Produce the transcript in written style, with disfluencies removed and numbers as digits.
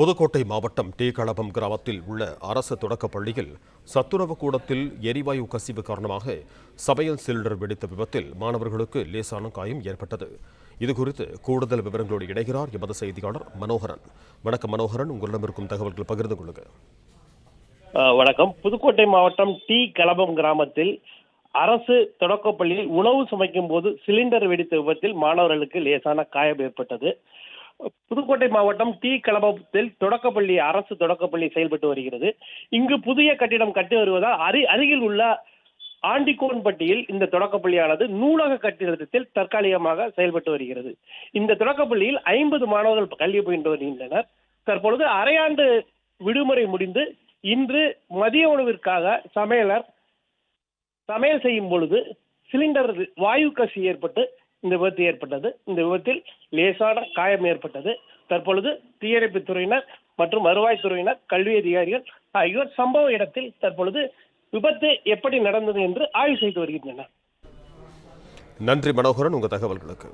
புதுக்கோட்டை மாவட்டம் டி களபம் கிராமத்தில் உள்ள அரசு தொடக்கப் பள்ளியில் சத்துணவு கூடத்தில் எரிவாயு கசிவு காரணமாக சமையல் சிலிண்டர் வெடித்த விபத்தில் மாணவர்களுக்கு லேசான காயம் ஏற்பட்டது. இதுகுறித்து கூடுதல் விவரங்களோடு இணைகிறார் எமது செய்தியாளர் மனோகரன். வணக்கம் மனோகரன், உங்களிடம் இருக்கும் தகவல்கள் பகிர்ந்து கொள்ளுங்க. வணக்கம். புதுக்கோட்டை மாவட்டம் டி களபம் கிராமத்தில் அரசு தொடக்கப் பள்ளியில் உணவு சமைக்கும் போது சிலிண்டர் வெடித்த விபத்தில் மாணவர்களுக்கு லேசான காயம் ஏற்பட்டது. புதுக்கோட்டை மாவட்டம் டி களபத்தில் தொடக்கப்பள்ளி அரசு தொடக்கப்பள்ளி செயல்பட்டு வருகிறது. இங்கு புதிய கட்டிடம் கட்டி வருவதால் அருகில் உள்ள ஆண்டிக்கோன்பட்டியில் இந்த தொடக்கப்பள்ளியானது நூலக கட்டிடத்தில் தற்காலிகமாக செயல்பட்டு வருகிறது. இந்த தொடக்கப்பள்ளியில் 50 மாணவர்கள் கல்வி பயின்று வருகின்றனர். தற்பொழுது அரையாண்டு விடுமுறை முடிந்து இன்று மதிய உணவிற்காக சமையல் செய்யும் பொழுது சிலிண்டர் வாயு கசி ஏற்பட்டு இந்த விபத்து ஏற்பட்டது. இந்த விபத்தில் லேசான காயம் ஏற்பட்டது. தற்பொழுது தீயணைப்பு துறையினர் மற்றும் வருவாய்த்துறையினர், கல்வி அதிகாரிகள் ஆகியோர் சம்பவ இடத்தில் தற்பொழுது விபத்து எப்படி நடந்தது என்று ஆய்வு செய்து வருகின்றனர். நன்றி மனோகரன், உங்கள் தகவல்களுக்கு.